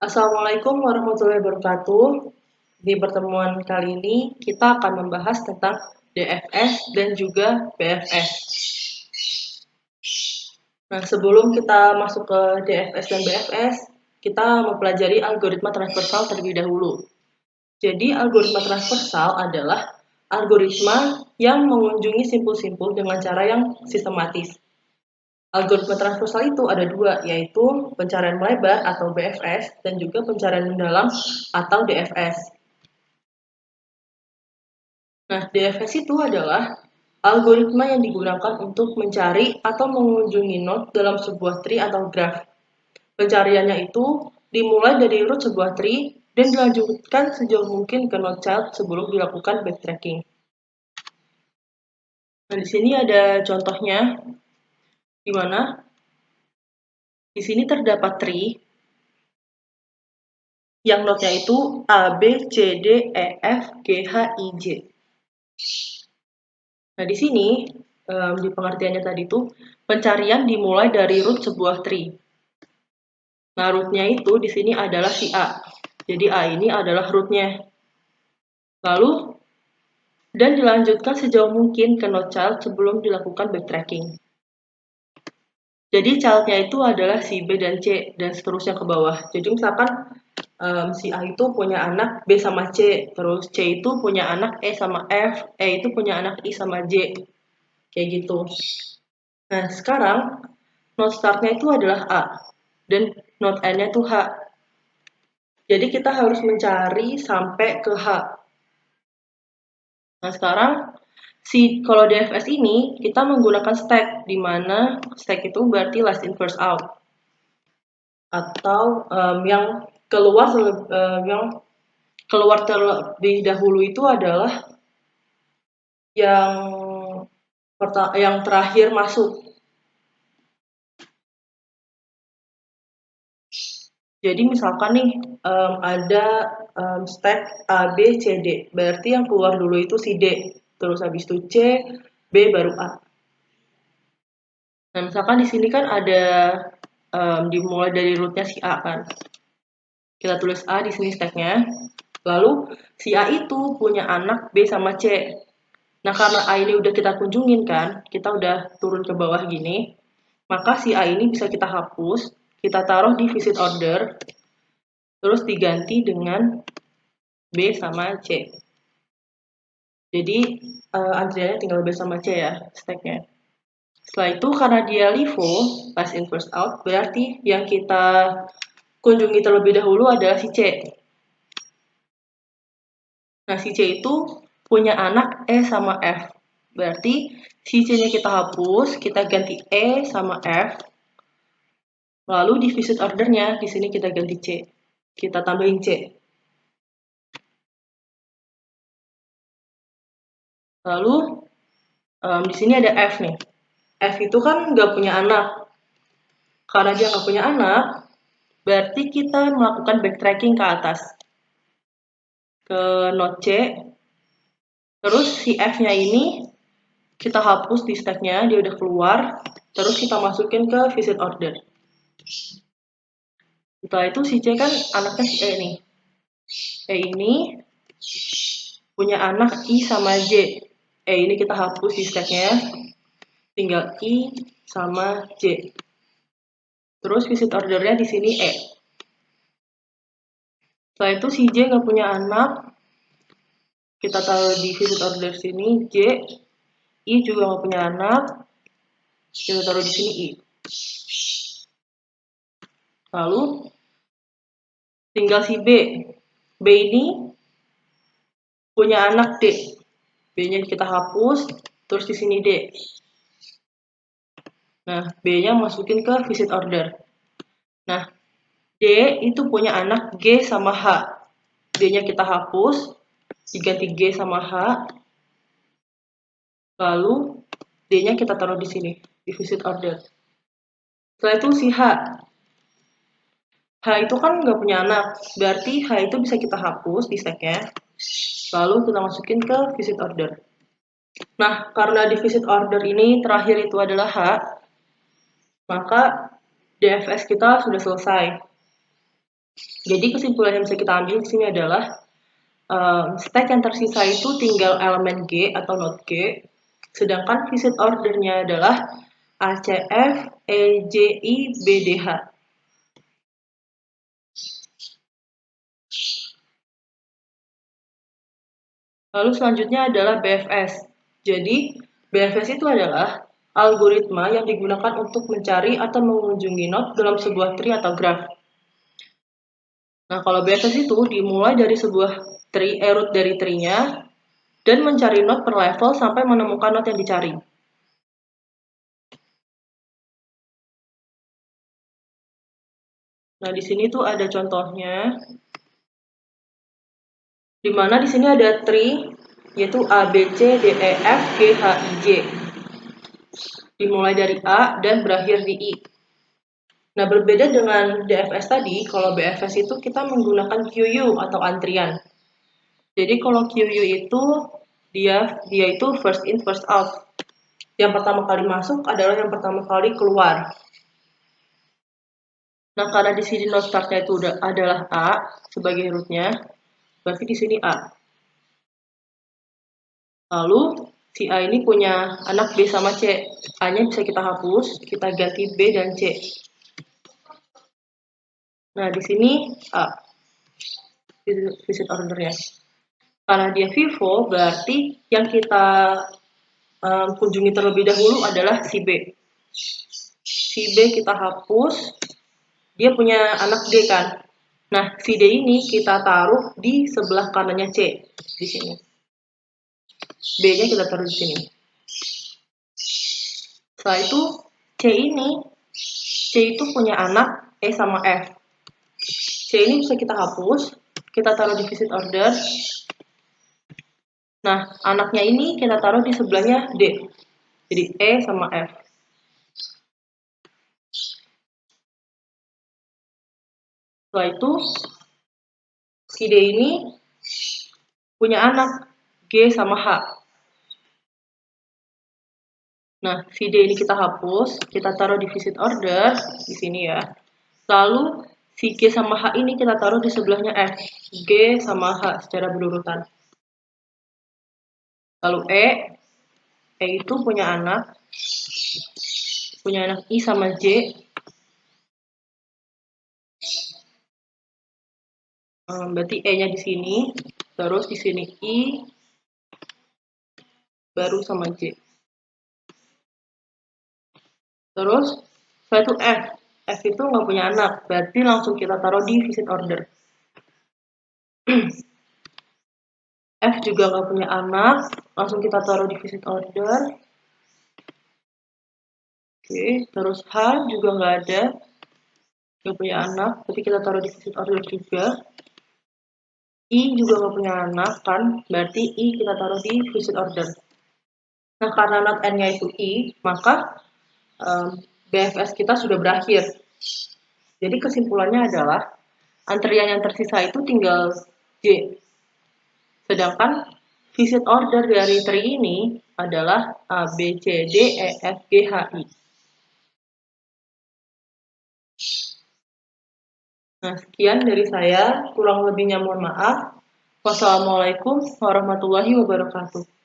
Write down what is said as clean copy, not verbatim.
Assalamualaikum warahmatullahi wabarakatuh. Di pertemuan kali ini kita akan membahas tentang DFS dan juga BFS. Nah, sebelum kita masuk ke DFS dan BFS, kita mempelajari algoritma transversal terlebih dahulu. Jadi, algoritma transversal adalah algoritma yang mengunjungi simpul-simpul dengan cara yang sistematis. Algoritma transversal itu ada dua, yaitu pencarian melebar atau BFS dan juga pencarian mendalam atau DFS. Nah, DFS itu adalah algoritma yang digunakan untuk mencari atau mengunjungi node dalam sebuah tree atau graph. Pencariannya itu dimulai dari root sebuah tree dan dilanjutkan sejauh mungkin ke node child sebelum dilakukan backtracking. Nah, di sini ada contohnya, di mana di sini terdapat tree yang node-nya itu A, B, C, D, E, F, G, H, I, J. Nah, di sini di pengertiannya tadi itu pencarian dimulai dari root sebuah tree. Nah, root-nya itu di sini adalah si A. Jadi A ini adalah root-nya. Lalu dan dilanjutkan sejauh mungkin ke node child sebelum dilakukan backtracking. Jadi child-nya itu adalah si B dan C dan seterusnya ke bawah. Jadi misalkan si A itu punya anak B sama C, terus C itu punya anak E sama F, E itu punya anak I sama J. Kayak gitu. Nah, sekarang node start-nya itu adalah A dan node end-nya itu H. Jadi kita harus mencari sampai ke H. Nah, sekarang kalau DFS ini kita menggunakan stack, di mana stack itu berarti last in first out. Atau yang keluar terlebih dahulu itu adalah yang terakhir masuk. Jadi misalkan nih ada stack A, B, C, D. Berarti yang keluar dulu itu si D. Terus habis itu C, B baru A. Nah, misalkan di sini kan ada dimulai dari rootnya si A kan. Kita tulis A di sini stacknya. Lalu si A itu punya anak B sama C. Nah, karena A ini udah kita kunjungin kan, kita udah turun ke bawah gini, maka si A ini bisa kita hapus, kita taruh di visit order, terus diganti dengan B sama C. Jadi antriannya tinggal B sama C ya, stacknya. Setelah itu karena dia LIFO, last in first out, berarti yang kita kunjungi terlebih dahulu adalah si C. Nah, si C itu punya anak E sama F. Berarti si C-nya kita hapus, kita ganti E sama F. Lalu di visit order-nya, di sini kita ganti C. Kita tambahin C. Lalu di sini ada F nih. F itu kan nggak punya anak. Karena dia nggak punya anak, berarti kita melakukan backtracking ke atas. Ke node C. Terus si F-nya ini kita hapus di stack-nya, dia udah keluar. Terus kita masukin ke visit order. Setelah itu si C kan anaknya si E nih. E ini punya anak I sama J. E ini kita hapus di stack-nya. Tinggal I sama J. Terus visit order-nya di sini E. Setelah itu si J nggak punya anak. Kita taruh di visit order sini J. I juga nggak punya anak. Kita taruh di sini I. Lalu tinggal si B. B ini punya anak D. B-nya kita hapus, terus di sini D. Nah, B-nya masukin ke visit order. Nah, D itu punya anak G sama H. D-nya kita hapus, diganti G sama H. Lalu D-nya kita taruh di sini, di visit order. Setelah itu si H. H itu kan nggak punya anak, berarti H itu bisa kita hapus di stack-nya. Lalu kita masukin ke visit order. Nah, karena di visit order ini terakhir itu adalah H, maka DFS kita sudah selesai. Jadi kesimpulan yang bisa kita ambil di sini adalah stack yang tersisa itu tinggal elemen G atau node G, sedangkan visit ordernya adalah ACF, EJI, BDH. Lalu selanjutnya adalah BFS. Jadi, BFS itu adalah algoritma yang digunakan untuk mencari atau mengunjungi node dalam sebuah tree atau graph. Nah, kalau BFS itu dimulai dari sebuah tree, root dari tree-nya, dan mencari node per level sampai menemukan node yang dicari. Nah, di sini tuh ada contohnya. Di mana di sini ada tree, yaitu A, B, C, D, E, F, G, H, I, J. Dimulai dari A dan berakhir di I. Nah, berbeda dengan DFS tadi, kalau BFS itu kita menggunakan QU atau antrian. Jadi kalau QU itu dia itu first in first out. Yang pertama kali masuk adalah yang pertama kali keluar. Nah, karena di sini node startnya itu adalah A sebagai rootnya, berarti di sini A. Lalu si A ini punya anak B sama C. A-nya bisa kita hapus, kita ganti B dan C. Nah, di sini A visit ordernya. Karena dia vivo, berarti yang kita kunjungi terlebih dahulu adalah si B. Si B kita hapus, dia punya anak D kan. Nah, si D ini kita taruh di sebelah kanannya C, di sini. B-nya kita taruh di sini. Setelah itu, C itu punya anak E sama F. C ini bisa kita hapus, kita taruh di visit order. Nah, anaknya ini kita taruh di sebelahnya D. Jadi E sama F. Setelah itu, si D ini punya anak G sama H. Nah, si D ini kita hapus, kita taruh di visit order di sini ya. Lalu si G sama H ini kita taruh di sebelahnya F. G sama H secara berurutan. Lalu E itu punya anak I sama J. Berarti E-nya di sini, terus di sini I, baru sama J. Terus setelah itu F itu nggak punya anak, berarti langsung kita taruh di visit order. F juga nggak punya anak, langsung kita taruh di visit order. Oke, terus H juga nggak ada, nggak punya anak, berarti kita taruh di visit order juga. I juga nggak punya anak kan, berarti I kita taruh di visit order. Nah, karena not N-nya itu I, maka BFS kita sudah berakhir. Jadi kesimpulannya adalah antrian yang tersisa itu tinggal J. Sedangkan visit order dari tree ini adalah A, B, C, D, E, F, G, H, I. Nah, sekian dari saya. Kurang lebihnya mohon maaf. Wassalamualaikum warahmatullahi wabarakatuh.